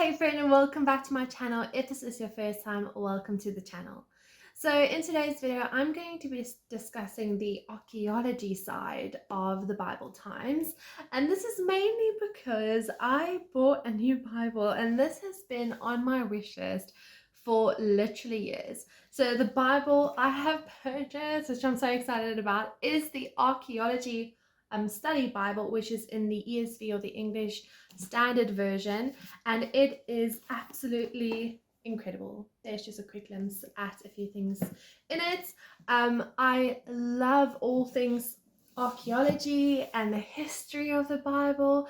Hey friend, and welcome back to my channel. If this is your first time, welcome to the channel. So in today's video, I'm going to be discussing the archaeology side of the Bible times. And this is mainly because I bought a new Bible and this has been on my wish list for literally years. So the Bible I have purchased, which I'm so excited about, is the Archeology study Bible, which is in the ESV or the English Standard Version, and it is absolutely incredible. There's just a quick glimpse at a few things in it. I love all things archaeology and the history of the Bible,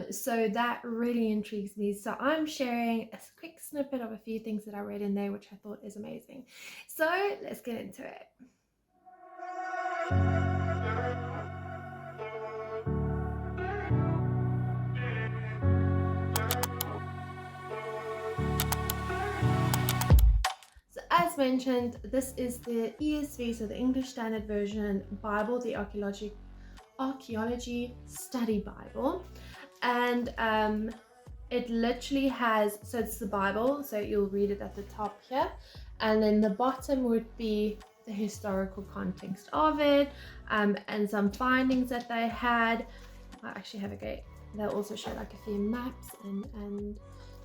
so that really intrigues me. So I'm sharing a quick snippet of a few things that I read in there, which I thought is amazing. So let's get into it. So as mentioned, this is the ESV, so the English Standard Version Bible, the Archeology Study Bible. And it literally has, so it's the Bible, so you'll read it at the top here, and then the bottom would be the historical context of it, and some findings that they had. I actually have a great, they'll also show like a few maps and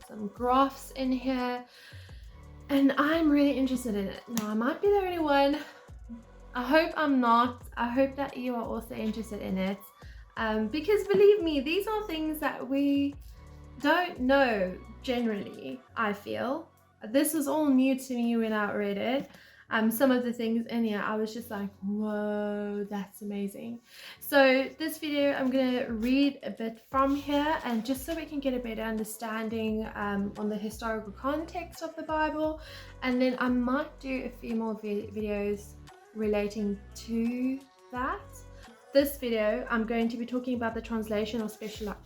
some graphs in here. And I'm really interested in it. Now, I might be the only one. I hope I'm not. I hope that you are also interested in it. Because believe me, these are things that we don't know generally, I feel. This was all new to me when I read it. Some of the things in here, I was just like, whoa, that's amazing. So this video, I'm gonna read a bit from here, and just so we can get a better understanding on the historical context of the Bible. And then I might do a few more videos relating to that. This video, I'm going to be talking about the translation of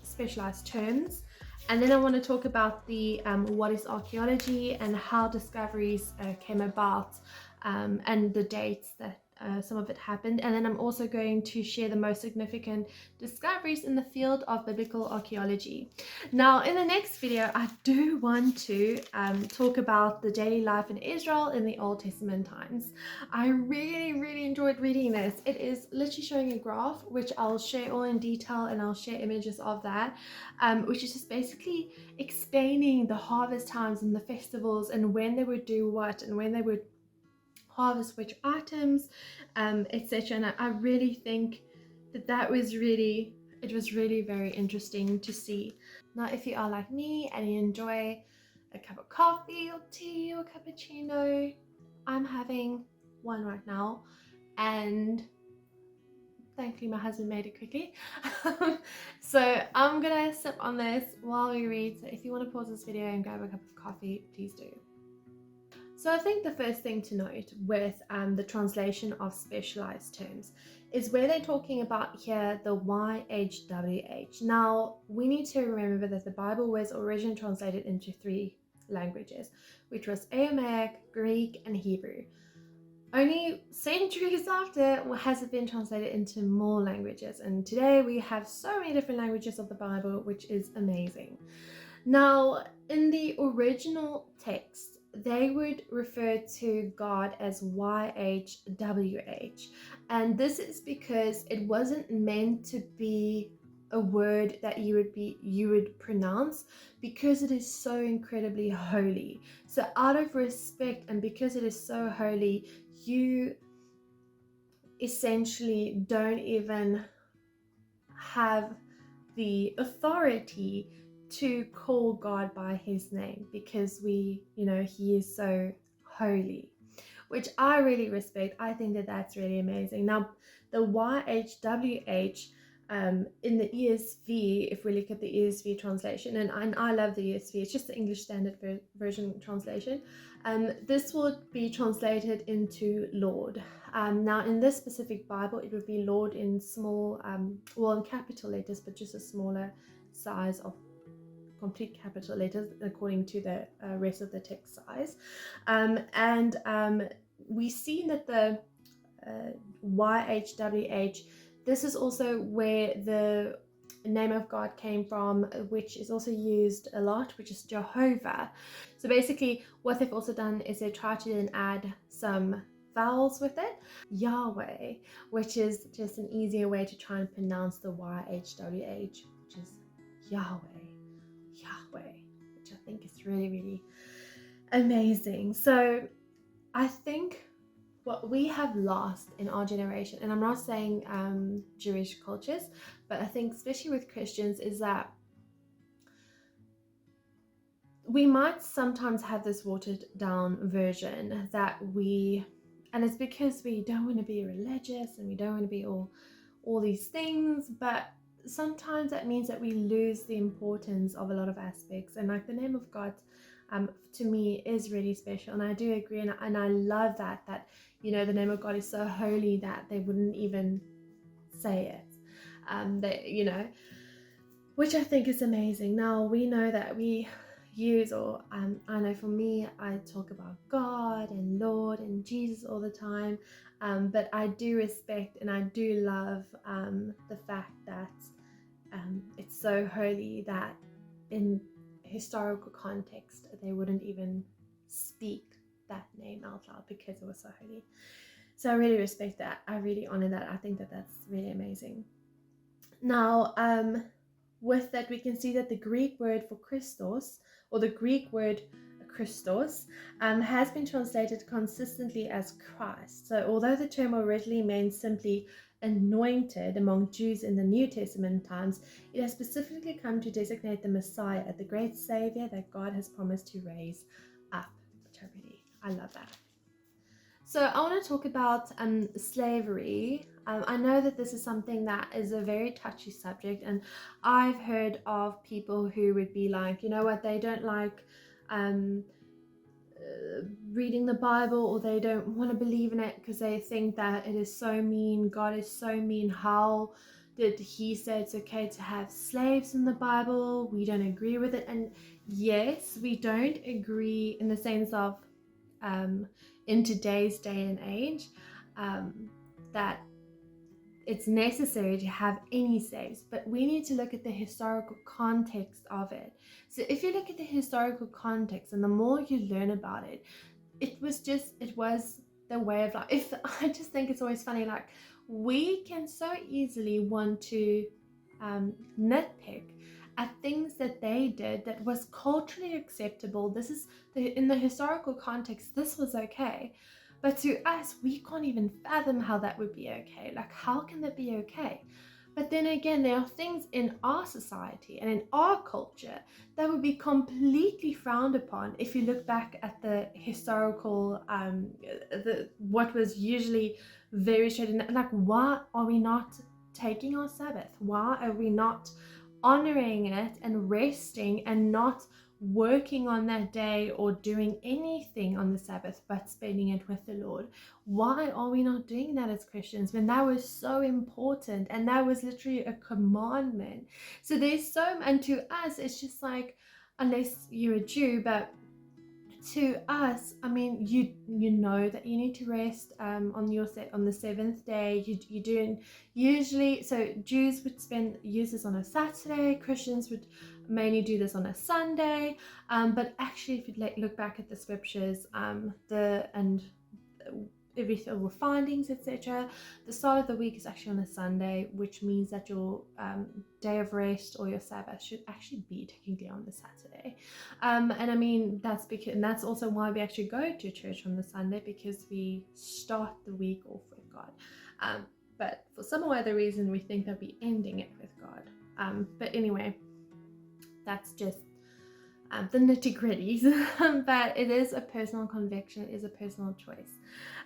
specialized terms. And then I want to talk about the what is archaeology and how discoveries came about, and the dates that some of it happened. And then I'm also going to share the most significant discoveries in the field of biblical archaeology. Now, in the next video, I do want to talk about the daily life in Israel in the Old Testament times. I really enjoyed reading this. It is literally showing a graph, which I'll share all in detail, and I'll share images of that, which is just basically explaining the harvest times and the festivals and when they would do what and when they would harvest which items, etc. And I really think that was really, it was really very interesting to see. Now, if you are like me and you enjoy a cup of coffee or tea or cappuccino, I'm having one right now, and thankfully my husband made it quickly. So I'm gonna sip on this while we read. So if you want to pause this video and grab a cup of coffee, please do. So I think the first thing to note with the translation of specialized terms is where they're talking about here the YHWH. Now, we need to remember that the Bible was originally translated into 3 languages, which was Aramaic, Greek, and Hebrew. Only centuries after has it been translated into more languages, and today we have so many different languages of the Bible, which is amazing. Now, in the original text, they would refer to God as YHWH, and this is because it wasn't meant to be a word that you would pronounce, because it is so incredibly holy. So out of respect, and because it is so holy, you essentially don't even have the authority to call God by his name, because he is so holy, which I really respect. I think that that's really amazing. Now, the YHWH in the ESV, if we look at the ESV translation, and I love the ESV, it's just the English Standard Version translation, this would be translated into Lord. Now, in this specific Bible, it would be Lord in small, well, in capital letters, but just a smaller size of complete capital letters according to the rest of the text size. We see that the YHWH, this is also where the name of God came from, which is also used a lot, which is Jehovah. So basically what they've also done is they try to then add some vowels with it. Yahweh, which is just an easier way to try and pronounce the YHWH, which is Yahweh, Yahweh, which I think is really, really amazing. So I think what we have lost in our generation, and I'm not saying Jewish cultures, but I think especially with Christians, is that we might sometimes have this watered down version that and it's because we don't want to be religious and we don't want to be all these things, but sometimes that means that we lose the importance of a lot of aspects. And like the name of God, to me, is really special, and I do agree, and I love that the name of God is so holy that they wouldn't even say it, which I think is amazing. Now we know that we use, or I know for me, I talk about God and Lord and Jesus all the time, but I do respect and I do love the fact that it's so holy that in historical context they wouldn't even speak that name out loud because it was so holy. So I really respect that. I really honor that. I think that that's really amazing. Now with that, we can see that the Greek word for Christos, or the Greek word Christos, has been translated consistently as Christ. So although the term originally meant simply anointed among Jews in the New Testament times, it has specifically come to designate the Messiah, the great Savior that God has promised to raise up, which I love that. So I want to talk about slavery. I know that this is something that is a very touchy subject, and I've heard of people who would be like, you know what, they don't like reading the Bible, or they don't want to believe in it because they think that it is so mean. God is so mean. How did he say it's okay to have slaves in the Bible? We don't agree with it. And yes, we don't agree in the sense of in today's day and age that it's necessary to have any slaves, but we need to look at the historical context of it. So if you look at the historical context, and the more you learn about it, it was the way of life. I just think it's always funny, like we can so easily want to nitpick at things that they did that was culturally acceptable. This is in the historical context, this was okay, but to us, we can't even fathom how that would be okay. Like, how can that be okay? But then again, there are things in our society and in our culture that would be completely frowned upon if you look back at the historical, what was usually very straight. Like, why are we not taking our Sabbath? Why are we not honoring it and resting and not working on that day or doing anything on the Sabbath but spending it with the Lord? Why are we not doing that as Christians when that was so important and that was literally a commandment? So and to us it's just like, unless you're a Jew, but to us, I mean, you know that you need to rest on the seventh day. You do usually. So Jews would use this on a Saturday. Christians would mainly do this on a Sunday. But actually, if you look back at the scriptures, Archeological Findings, etc., the start of the week is actually on a Sunday, which means that your day of rest or your Sabbath should actually be technically on the Saturday. And I mean, that's also why we actually go to church on the Sunday, because we start the week off with God. But for some other reason, we think that we're ending it with God. But anyway, that's just the nitty-gritties. But it is a personal conviction, it is a personal choice.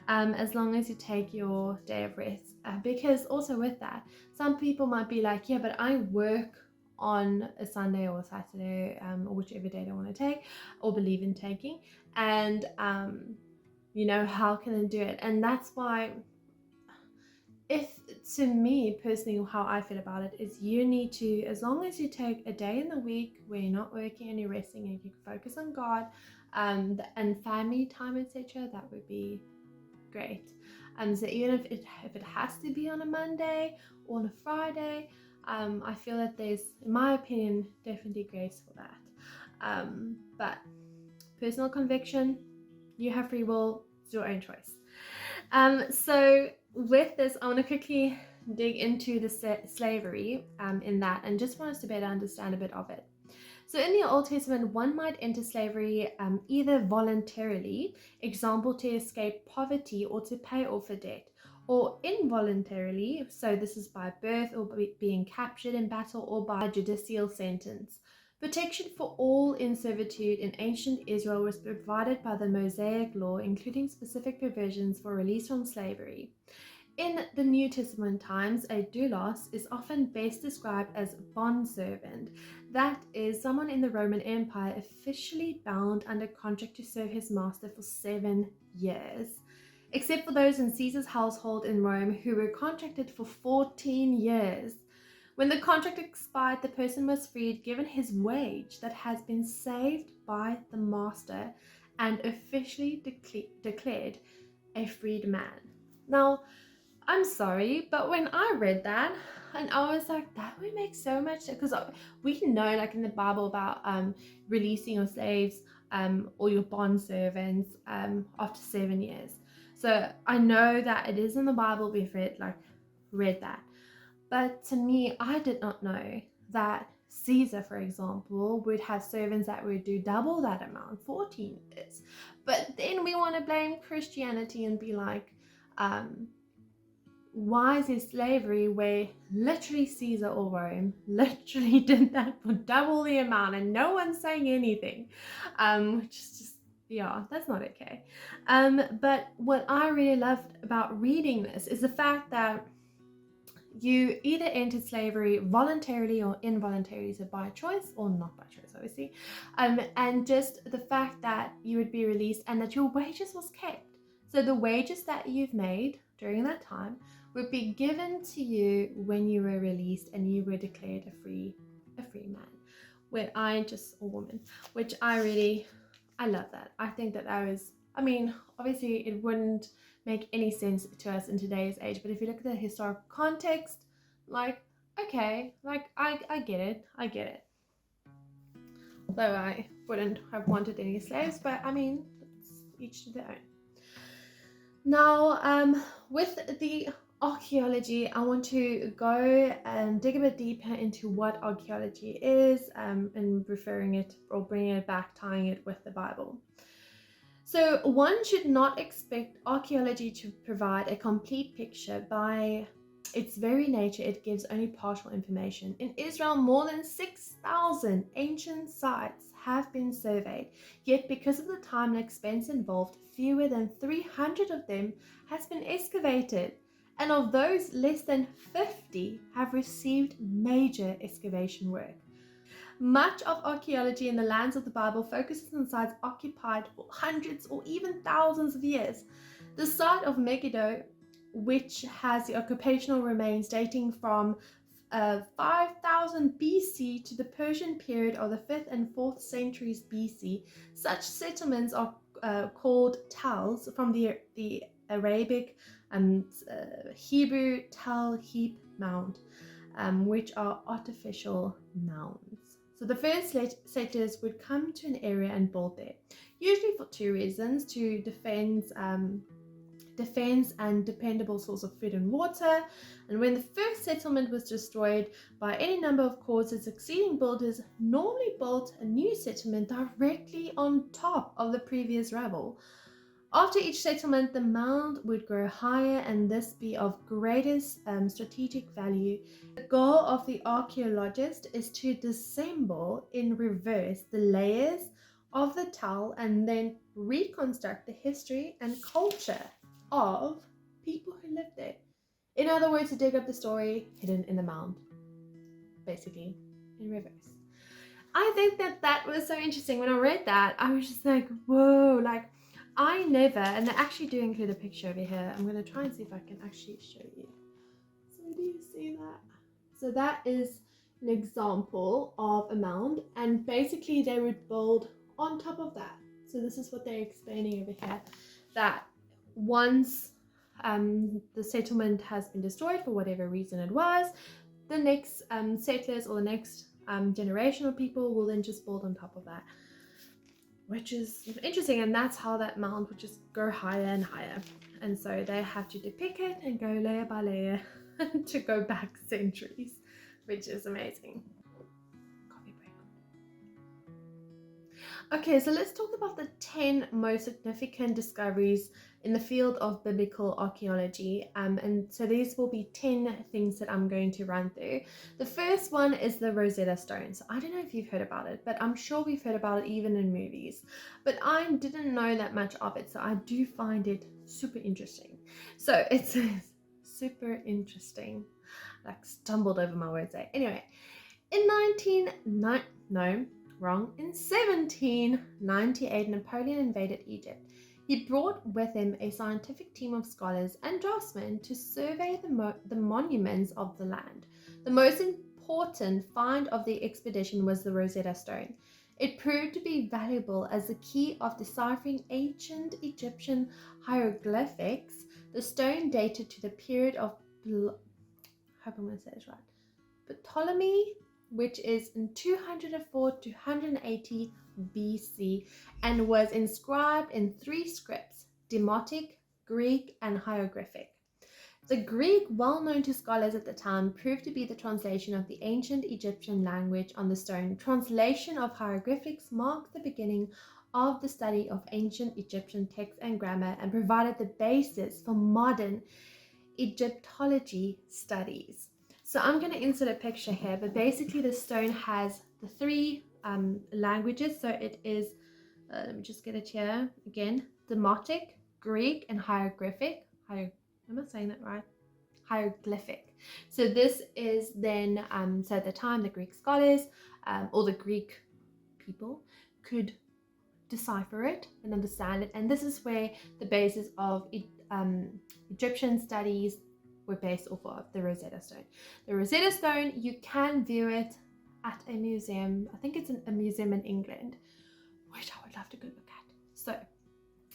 As long as you take your day of rest, because also with that, some people might be like, yeah, but I work on a Sunday or a Saturday, or whichever day they want to take or believe in taking, and how can I do it? And that's why, to me personally, how I feel about it is, you need to, as long as you take a day in the week where you're not working and you're resting and you can focus on God, and family time, etc., that would be great. So even if it has to be on a Monday or on a Friday, I feel that there's, in my opinion, definitely grace for that. But personal conviction, you have free will, it's your own choice. So with this, I want to quickly dig into the slavery in that, and just want us to better understand a bit of it. So in the Old Testament, one might enter slavery either voluntarily, example to escape poverty or to pay off a debt, or involuntarily, so this is by birth or being captured in battle or by judicial sentence. Protection for all in servitude in ancient Israel was provided by the Mosaic law, including specific provisions for release from slavery. In the New Testament times, a doulos is often best described as bondservant. That is, someone in the Roman Empire officially bound under contract to serve his master for 7 years, except for those in Caesar's household in Rome who were contracted for 14 years. When the contract expired, the person was freed, given his wage that has been saved by the master, and officially declared a freed man. Now, I'm sorry, but when I read that, and I was like, that would make so much sense, because we know, like in the Bible, about releasing your slaves or your bond servants after 7 years. So I know that it is in the Bible. We've read that, but to me, I did not know that Caesar, for example, would have servants that would do double that amount, 14 years. But then we want to blame Christianity and be like, why is there slavery where literally Caesar or Rome literally did that for double the amount and no one's saying anything? Which is just, yeah, that's not okay. But what I really loved about reading this is the fact that you either entered slavery voluntarily or involuntarily, so by choice or not by choice, obviously. And just the fact that you would be released and that your wages was kept. So the wages that you've made during that time would be given to you when you were released and you were declared a free man. Or woman, which I love that. I think that was, I mean, obviously it wouldn't make any sense to us in today's age, but if you look at the historical context, like, okay, like I get it. Though I wouldn't have wanted any slaves, but I mean, it's each to their own. Now, with the archaeology, I want to go and dig a bit deeper into what archaeology is, and referring it or bringing it back, tying it with the Bible. So one should not expect archaeology to provide a complete picture. By its very nature, it gives only partial information. In Israel, more than 6,000 ancient sites have been surveyed, yet because of the time and expense involved, fewer than 300 of them has been excavated. And of those, less than 50 have received major excavation work. Much of archaeology in the lands of the Bible focuses on sites occupied for hundreds or even thousands of years. The site of Megiddo, which has the occupational remains dating from 5000 BC to the Persian period of the 5th and 4th centuries BC. Such settlements are called tals, from the Arabic and Hebrew tal heap mound, which are artificial mounds. So the first settlers would come to an area and build there, usually for 2 reasons: to defense and dependable source of food and water. And when the first settlement was destroyed by any number of causes, succeeding builders normally built a new settlement directly on top of the previous rubble. After each settlement, the mound would grow higher and this be of greatest strategic value. The goal of the archaeologist is to disassemble in reverse the layers of the tal and then reconstruct the history and culture of people who lived there. In other words, to dig up the story hidden in the mound, basically in reverse. I think that was so interesting. When I read that, I was just like, whoa, like I never, and they actually do include a picture over here. I'm going to try and see if I can actually show you. So do you see that? So that is an example of a mound, and basically they would build on top of that. So this is what they're explaining over here, that once the settlement has been destroyed for whatever reason it was, the next settlers or the next generation of people will then just build on top of that, which is interesting. And that's how that mound would just go higher and higher. And so they have to depict it and go layer by layer to go back centuries, which is amazing. Coffee break. Okay, so let's talk about the 10 most significant discoveries in the field of biblical archaeology. And so these will be 10 things that I'm going to run through. The first one is the Rosetta Stone. So I don't know if you've heard about it, but I'm sure we've heard about it even in movies. But I didn't know that much of it, so I do find it super interesting. So it says super interesting. Like stumbled over my words there. Anyway, in 1798, Napoleon invaded Egypt. He brought with him a scientific team of scholars and draftsmen to survey the monuments of the land. The most important find of the expedition was the Rosetta Stone. It proved to be valuable as the key of deciphering ancient Egyptian hieroglyphics. The stone dated to the period of Ptolemy, which is in 204 to 180 BC, and was inscribed in 3 scripts: Demotic, Greek, and hieroglyphic. The Greek, well known to scholars at the time, proved to be the translation of the ancient Egyptian language on the stone. Translation of hieroglyphics marked the beginning of the study of ancient Egyptian texts and grammar and provided the basis for modern Egyptology studies. So I'm going to insert a picture here, but basically the stone has the 3 languages. So it is, let me just get it here again, Demotic, Greek, and hieroglyphic. Am I saying that right? Hieroglyphic. So this is then, so at the time the Greek scholars or the Greek people could decipher it and understand it. And this is where the basis of Egyptian studies were based off of the Rosetta Stone. The Rosetta Stone, you can view it at a museum. I think it's a museum in England, which I would love to go look at. So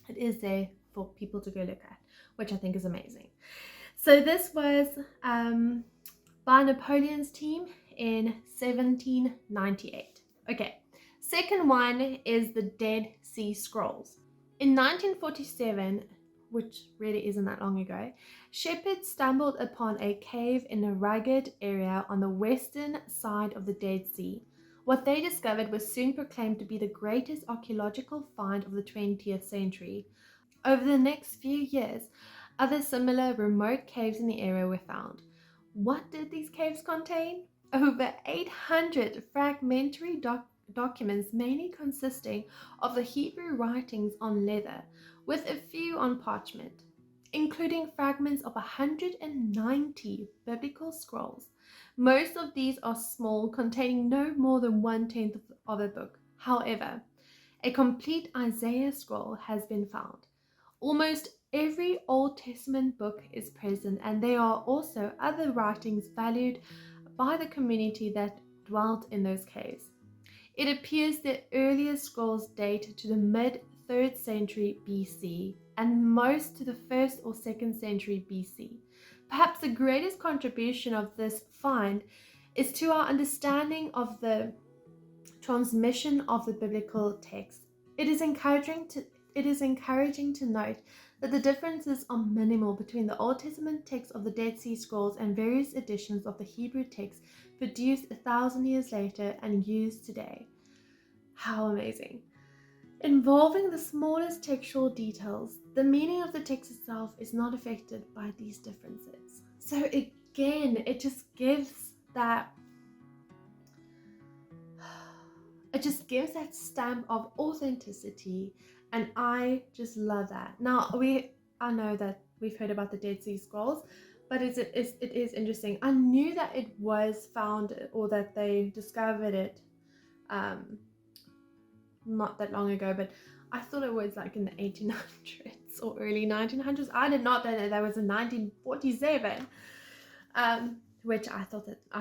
it is there for people to go look at, which I think is amazing. So this was by Napoleon's team in 1798. Okay, second one is the Dead Sea Scrolls. In 1947, which really isn't that long ago, shepherds stumbled upon a cave in a rugged area on the western side of the Dead Sea. What they discovered was soon proclaimed to be the greatest archaeological find of the 20th century. Over the next few years, other similar remote caves in the area were found. What did these caves contain? Over 800 fragmentary documents, mainly consisting of the Hebrew writings on leather, with a few on parchment, including fragments of 190 biblical scrolls. Most of these are small, containing no more than 1/10 of a book. However, a complete Isaiah scroll has been found. Almost every Old Testament book is present, and there are also other writings valued by the community that dwelt in those caves. It appears the earliest scrolls date to the mid-3rd century BC and most to the 1st or 2nd century BC. Perhaps the greatest contribution of this find is to our understanding of the transmission of the biblical text. It is encouraging to note that the differences are minimal between the Old Testament text of the Dead Sea Scrolls and various editions of the Hebrew text produced 1,000 years later and used today. How amazing! Involving the smallest textual details, the meaning of the text itself is not affected by these differences. So again, it just gives that stamp of authenticity, and I just love that. Now I know that we've heard about the Dead Sea Scrolls, but it is interesting. I knew that it was found, or that they discovered it not that long ago, but I thought it was like in the 1800s or early 1900s. I did not know that that was in 1947, which I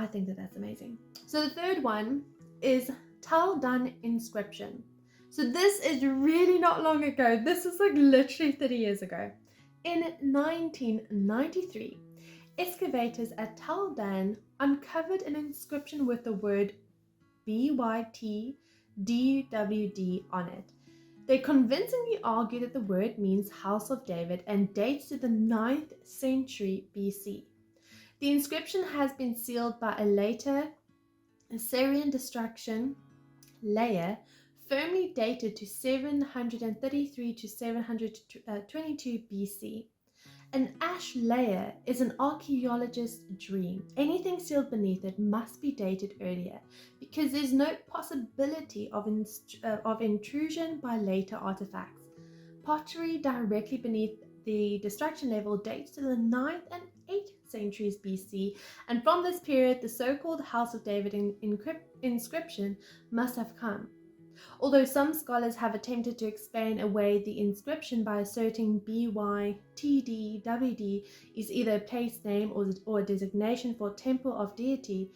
think that's amazing. So the third one is Tel Dan inscription. So this is really not long ago. This is like literally 30 years ago. In 1993, excavators at Tel Dan uncovered an inscription with the word BYTDWD on it. They convincingly argue that the word means House of David and dates to the 9th century BC. The inscription has been sealed by a later Assyrian destruction layer, firmly dated to 733 to 722 BC. An ash layer is an archaeologist's dream. Anything sealed beneath it must be dated earlier because there's no possibility of intrusion by later artifacts. Pottery directly beneath the destruction level dates to the 9th and 8th centuries BC, and from this period the so-called House of David inscription must have come. Although some scholars have attempted to explain away the inscription by asserting BYTDWD is either a place name or a designation for a temple of deity,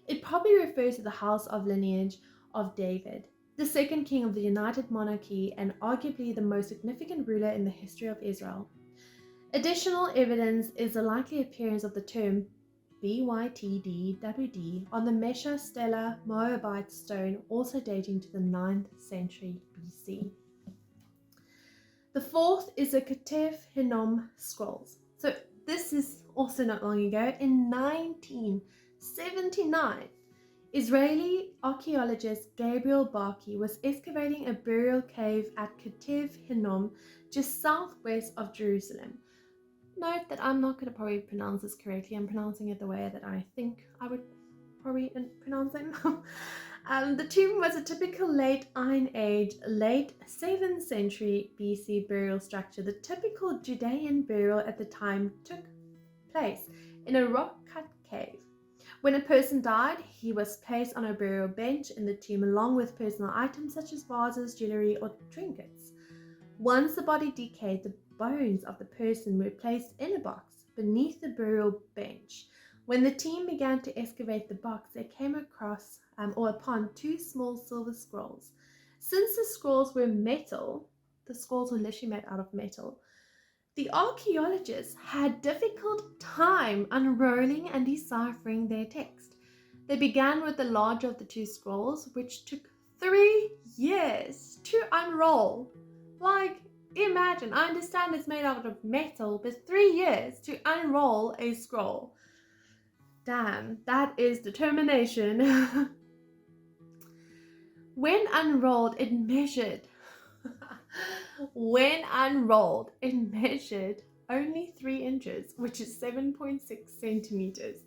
it probably refers to the house of lineage of David, the second king of the United Monarchy and arguably the most significant ruler in the history of Israel. Additional evidence is the likely appearance of the term BYTDWD on the Mesha Stela Moabite stone, also dating to the 9th century BC. The fourth is the Ketev Hinnom scrolls. So this is also not long ago. In 1979, Israeli archaeologist Gabriel Barkey was excavating a burial cave at Ketev Hinnom, just southwest of Jerusalem. Note that I'm not going to probably pronounce this correctly. I'm pronouncing it the way that I think I would probably pronounce it. The tomb was a typical late Iron Age, late 7th century BC burial structure. The typical Judean burial at the time took place in a rock-cut cave. When a person died, he was placed on a burial bench in the tomb along with personal items such as vases, jewelry, or trinkets. Once the body decayed, the bones of the person were placed in a box beneath the burial bench. When the team began to excavate the box, they came across upon two small silver scrolls. Since the scrolls were metal, the scrolls were literally made out of metal, the archaeologists had difficult time unrolling and deciphering their text. They began with the larger of the two scrolls, which took 3 years to unroll. Like, imagine, I understand it's made out of metal, but 3 years to unroll a scroll. Damn, that is determination. When unrolled, it measured only 3 inches, which is 7.6 centimeters.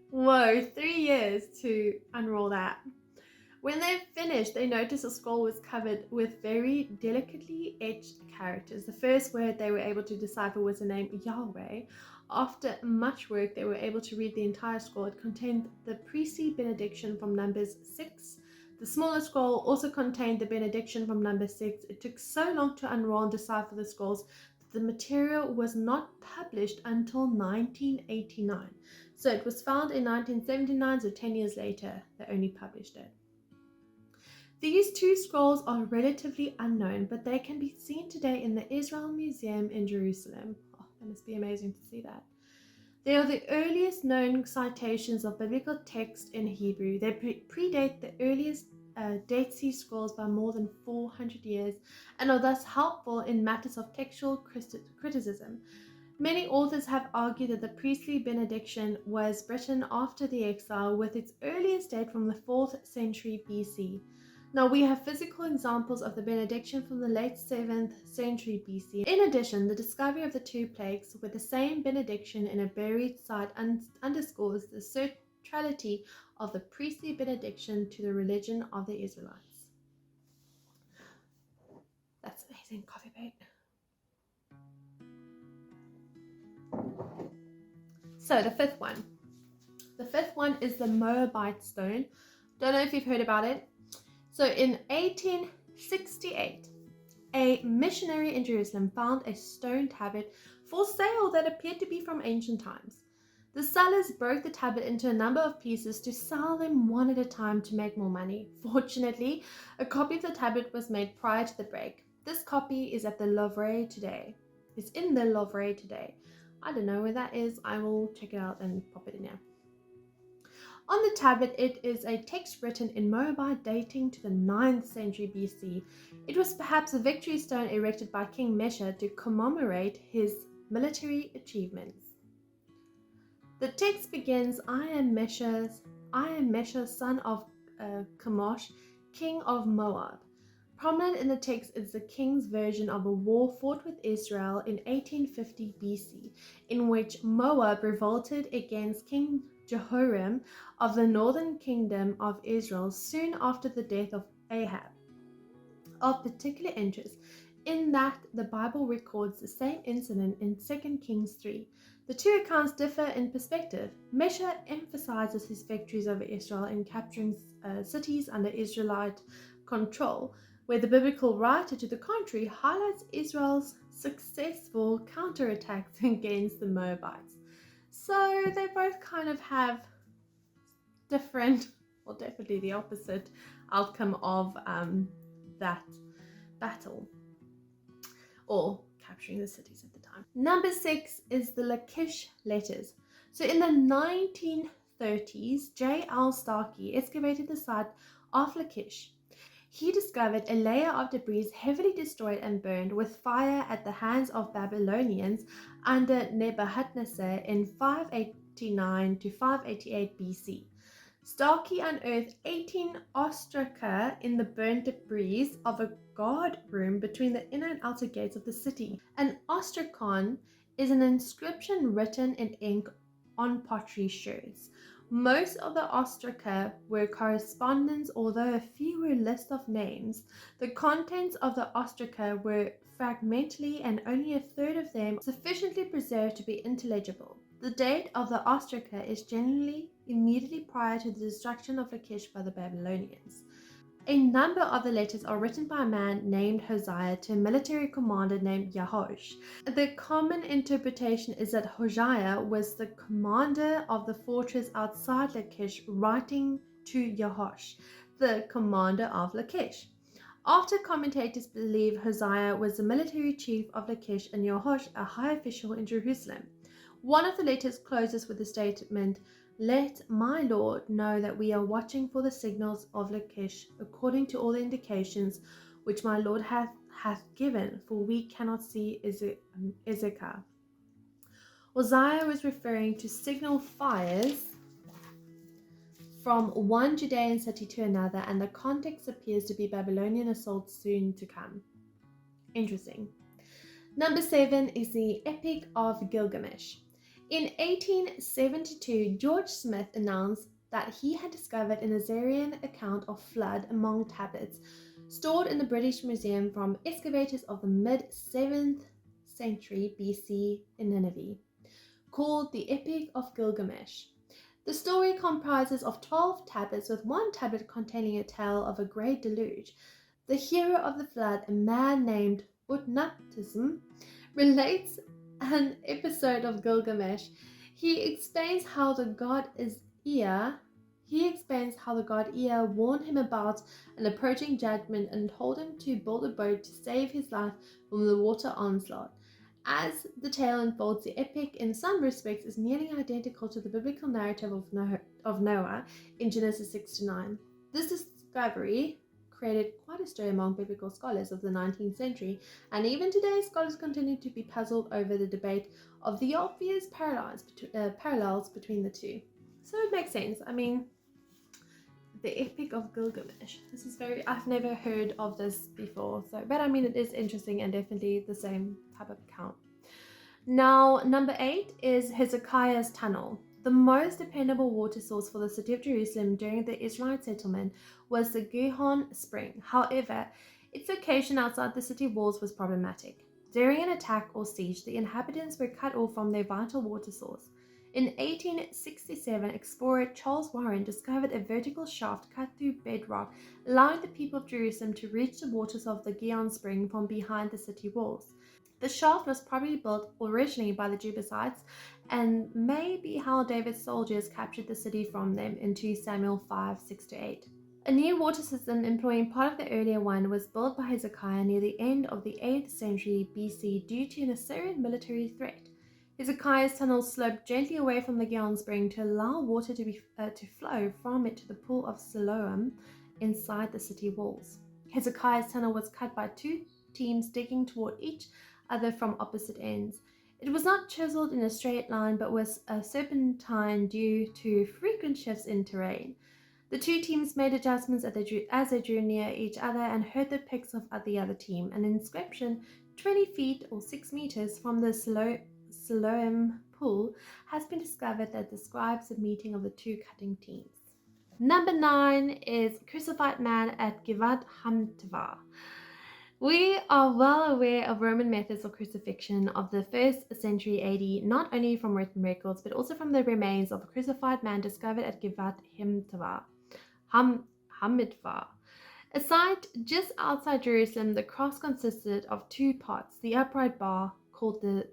Whoa, 3 years to unroll that. When they finished, they noticed the scroll was covered with very delicately etched characters. The first word they were able to decipher was the name Yahweh. After much work, they were able to read the entire scroll. It contained the priestly benediction from Numbers 6. The smaller scroll also contained the benediction from Number 6. It took so long to unroll and decipher the scrolls that the material was not published until 1989. So it was found in 1979, so 10 years later, they only published it. These two scrolls are relatively unknown, but they can be seen today in the Israel Museum in Jerusalem. Oh, that must be amazing to see that. They are the earliest known citations of biblical text in Hebrew. They predate the earliest Dead Sea Scrolls by more than 400 years and are thus helpful in matters of textual criticism. Many authors have argued that the priestly benediction was written after the exile, with its earliest date from the 4th century BC. Now, we have physical examples of the benediction from the late 7th century BC. In addition, the discovery of the two plaques with the same benediction in a buried site underscores the centrality of the priestly benediction to the religion of the Israelites. That's amazing, coffee mate. So the fifth one. The fifth one is the Moabite stone. Don't know if you've heard about it. So in 1868, a missionary in Jerusalem found a stone tablet for sale that appeared to be from ancient times. The sellers broke the tablet into a number of pieces to sell them one at a time to make more money. Fortunately, a copy of the tablet was made prior to the break. This copy is at the Louvre today. It's in the Louvre today. I don't know where that is. I will check it out and pop it in here. On the tablet, it is a text written in Moabite dating to the 9th century BC. It was perhaps a victory stone erected by King Mesha to commemorate his military achievements. The text begins, I am Mesha, son of Chemosh, king of Moab. Prominent in the text is the king's version of a war fought with Israel in 1850 BC, in which Moab revolted against King Jehoram of the northern kingdom of Israel soon after the death of Ahab. Of particular interest in that the Bible records the same incident in 2 Kings 3. The two accounts differ in perspective. Mesha emphasizes his victories over Israel in capturing cities under Israelite control, where the biblical writer, to the contrary, highlights Israel's successful counterattacks against the Moabites. So they both kind of have different, well, definitely the opposite outcome of that battle, or capturing the cities at the time. Number 6 is the Lachish letters. So in the 1930s, J.L. Starkey excavated the site of Lachish. He discovered a layer of debris heavily destroyed and burned with fire at the hands of Babylonians under Nebuchadnezzar in 589 to 588 BC. Starkey unearthed 18 ostraca in the burnt debris of a guard room between the inner and outer gates of the city. An ostracon is an inscription written in ink on pottery sherds. Most of the ostraca were correspondence, although a few were lists of names. The contents of the ostraca were fragmentary, and only a third of them sufficiently preserved to be intelligible. The date of the ostraca is generally immediately prior to the destruction of Lachish by the Babylonians. A number of the letters are written by a man named Hosea to a military commander named Yahosh. The common interpretation is that Hosea was the commander of the fortress outside Lachish, writing to Yahosh, the commander of Lachish. After commentators believe Hosea was the military chief of Lachish and Yahosh a high official in Jerusalem. One of the letters closes with the statement, let my Lord know that we are watching for the signals of Lachish, according to all the indications which my Lord hath given, for we cannot see Ezekah. Hosea was referring to signal fires from one Judean city to another, and the context appears to be Babylonian assault soon to come. Interesting. Number 7 is the Epic of Gilgamesh. In 1872, George Smith announced that he had discovered an Assyrian account of flood among tablets stored in the British Museum from excavators of the mid-7th century BC in Nineveh, called the Epic of Gilgamesh. The story comprises of 12 tablets, with one tablet containing a tale of a great deluge. The hero of the flood, a man named Utnapishtim, relates an episode of Gilgamesh. He explains how the god Ea warned him about an approaching judgment and told him to build a boat to save his life from the water onslaught. As the tale unfolds, the epic in some respects is nearly identical to the biblical narrative of Noah in Genesis 6-9. This discovery created quite a stir among biblical scholars of the 19th century, and even today scholars continue to be puzzled over the debate of the obvious parallels between the two. So it makes sense. I mean, the Epic of Gilgamesh. I've never heard of this before, but I mean, it is interesting and definitely the same type of account. Now, number 8 is Hezekiah's Tunnel. The most dependable water source for the city of Jerusalem during the Israelite settlement was the Gihon Spring. However, its location outside the city walls was problematic. During an attack or siege, the inhabitants were cut off from their vital water source. In 1867, explorer Charles Warren discovered a vertical shaft cut through bedrock, allowing the people of Jerusalem to reach the waters of the Gihon Spring from behind the city walls. The shaft was probably built originally by the Jebusites and may be how David's soldiers captured the city from them in 2 Samuel 5:6-8. A new water system employing part of the earlier one was built by Hezekiah near the end of the 8th century BC due to an Assyrian military threat. Hezekiah's tunnel sloped gently away from the Gihon spring to allow water to flow from it to the pool of Siloam inside the city walls. Hezekiah's tunnel was cut by two teams digging toward each other from opposite ends. It was not chiseled in a straight line, but was a serpentine due to frequent shifts in terrain. The two teams made adjustments as they drew near each other and heard the picks of the other team. An inscription 20 feet or 6 meters from the Siloam pool has been discovered that describes the meeting of the two cutting teams. Number 9 is Crucified Man at Givat Hamtava. We are well aware of Roman methods of crucifixion of the 1st century AD, not only from written records, but also from the remains of a crucified man discovered at Givat Hamtava. A site just outside Jerusalem, the cross consisted of two parts: the upright bar, called the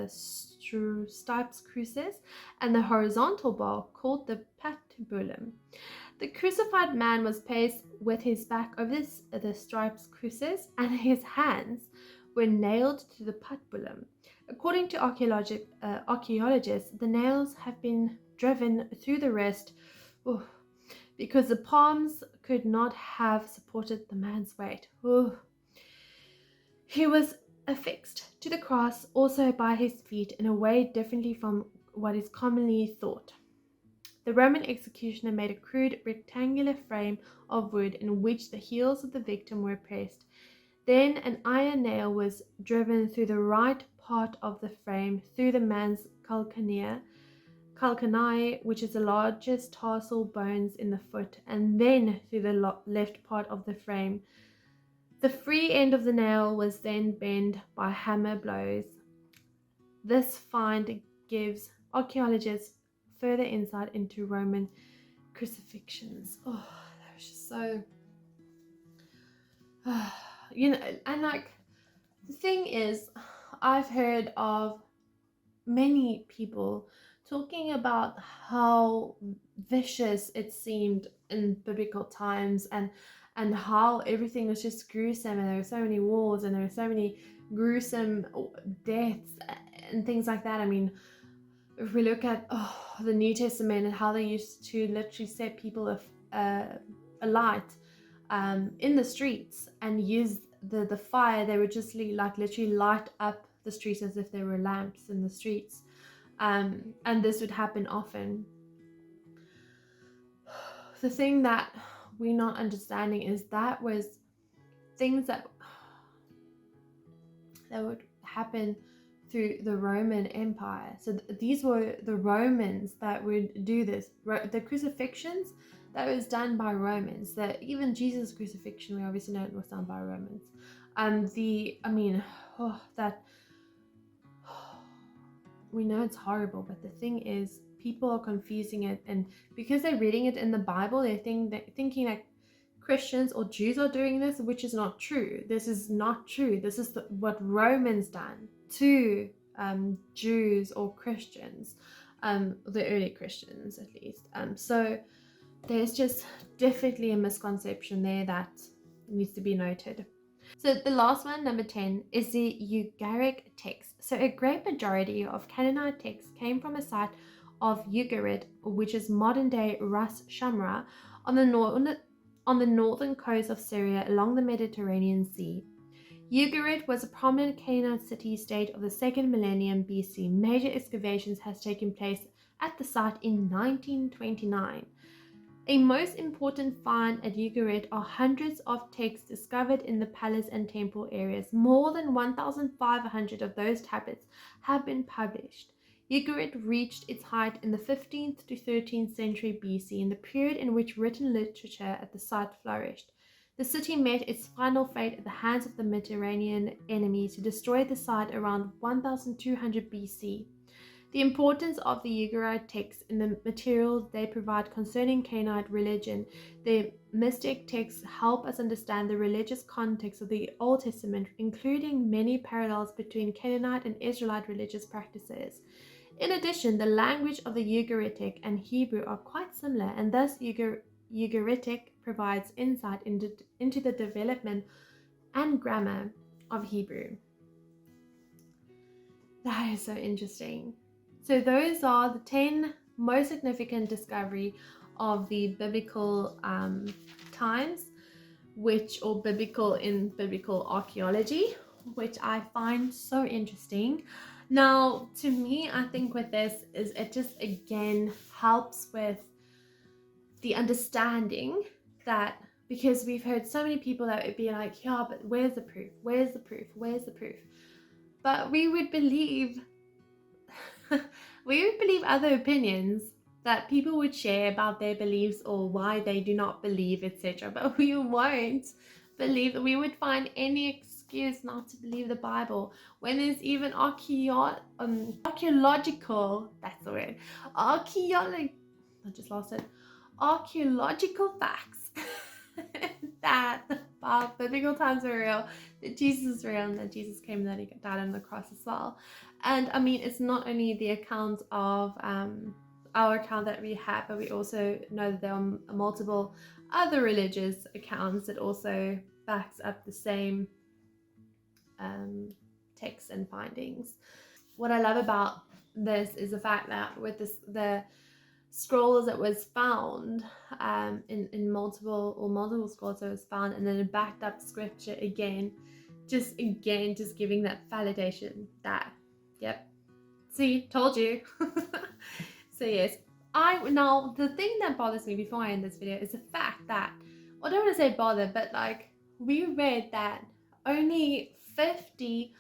stipes crucis, and the horizontal bar, called the patibulum. The crucified man was placed with his back over the stripes crucis, and his hands were nailed to the patibulum. According to archaeologists, the nails have been driven through the wrist because the palms could not have supported the man's weight. He was affixed to the cross also by his feet in a way differently from what is commonly thought. The Roman executioner made a crude rectangular frame of wood in which the heels of the victim were pressed. Then an iron nail was driven through the right part of the frame, through the man's calcaneae, which is the largest tarsal bones in the foot, and then through the left part of the frame. The free end of the nail was then bent by hammer blows. This find gives archaeologists further insight into Roman crucifixions. That was just so, and like, the thing is, I've heard of many people talking about how vicious it seemed in biblical times, and how everything was just gruesome, and there were so many wars, and there were so many gruesome deaths and things like that. I mean, if we look at the New Testament and how they used to literally set people alight in the streets and use the fire, they would just literally light up the streets as if there were lamps in the streets, and this would happen often. The thing that we're not understanding is that was things that would happen through the Roman Empire. So these were the Romans that would do this. The crucifixions, that was done by Romans. Even Jesus' crucifixion, we obviously know it was done by Romans. We know it's horrible, but the thing is, people are confusing it, and because they're reading it in the Bible, they're thinking that Christians or Jews are doing this, which is not true. This is not true. This is what Romans done to Jews or Christians, the early Christians at least. So there's just definitely a misconception there that needs to be noted. So the last one, number 10, is the Ugaritic text. So a great majority of Canaanite texts came from a site of Ugarit, which is modern-day Ras Shamra, on the northern coast of Syria along the Mediterranean Sea. Ugarit was a prominent Canaanite city-state of the 2nd millennium BC. Major excavations has taken place at the site in 1929. A most important find at Ugarit are hundreds of texts discovered in the palace and temple areas. More than 1,500 of those tablets have been published. Ugarit reached its height in the 15th to 13th century BC, in the period in which written literature at the site flourished. The city met its final fate at the hands of the Mediterranean enemies, who destroyed the site around 1200 BC. The importance of the Ugarit texts in the materials they provide concerning Canaanite religion. The mystic texts help us understand the religious context of the Old Testament, including many parallels between Canaanite and Israelite religious practices. In addition, the language of the Ugaritic and Hebrew are quite similar, and thus Ugaritic provides insight into the development and grammar of Hebrew. That is so interesting. So those are the 10 most significant discovery of the biblical times, or biblical archaeology, which I find so interesting. Now, to me, I think with this is it just again helps with the understanding that, because we've heard so many people that would be like, yeah, but where's the proof? Where's the proof? Where's the proof? But we would believe other opinions that people would share about their beliefs or why they do not believe, etc. But we won't believe, we would find any excuse not to believe the Bible when there's even archaeological, that's the word, I just lost it, archaeological facts that about biblical times are real, that Jesus is real, and that Jesus came and that he died on the cross as well. And I mean, it's not only the account of our account that we have, but we also know that there are multiple other religious accounts that also backs up the same texts and findings. What I love about this is the fact that with the scrolls that was found in multiple scrolls that was found, and then it backed up scripture again, just giving that validation that, yep, see, told you. So yes, now the thing that bothers me before I end this video is the fact that, I don't want to say bother, but like, we read that only 50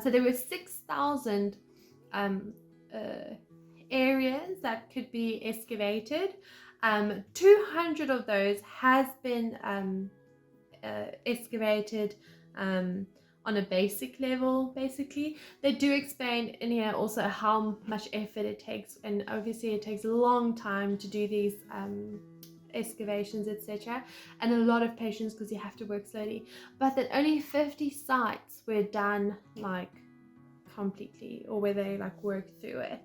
so there were 6,000 areas that could be excavated. 200 of those has been excavated on a basic level. Basically, they do explain in here also how much effort it takes, and obviously it takes a long time to do these excavations, etc., and a lot of patience because you have to work slowly. But that only 50 sites were done like completely, or where they like worked through it.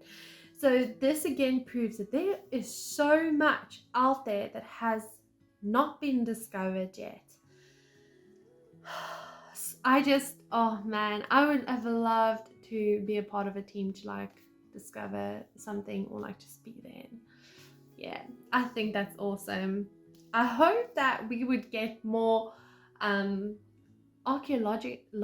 So this again proves that there is so much out there that has not been discovered yet. Oh man, I would have loved to be a part of a team to like discover something, or like just be there. Yeah, I think that's awesome. I hope that we would get more archaeologists.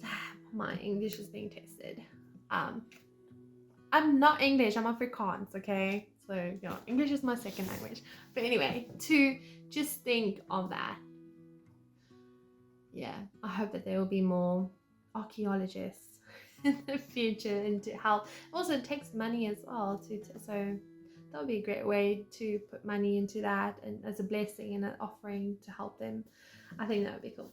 Damn, my English is being tested. I'm not English, I'm Afrikaans, okay? So, you know, English is my second language. But anyway, to just think of that. Yeah, I hope that there will be more archaeologists in the future, and to help. Also, it takes money as well, so that would be a great way to put money into that, and as a blessing and an offering to help them. I think that would be cool.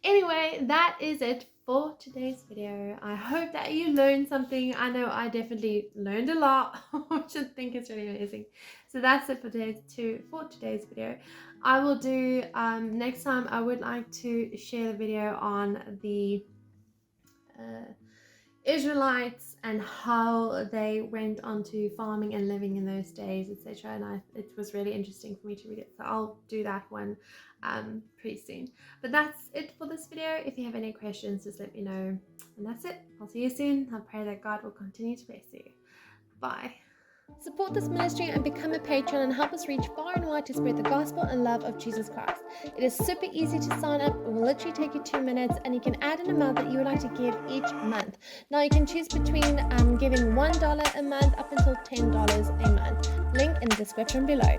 Anyway, that is it for today's video. I hope that you learned something. I know I definitely learned a lot, which I think is really amazing. So that's it for today's video. I will do next time. I would like to share the video on the Israelites and how they went on to farming and living in those days, etc. And it was really interesting for me to read it, so I'll do that one pretty soon. But that's it for this video. If you have any questions, just let me know. And that's it. I'll see you soon. I pray that God will continue to bless you. Bye. Support this ministry and become a patron and help us reach far and wide to spread the gospel and love of Jesus Christ. It is super easy to sign up. It will literally take you 2 minutes, and you can add an amount that you would like to give each month. Now you can choose between giving $1 a month up until $10 a month. Link in the description below.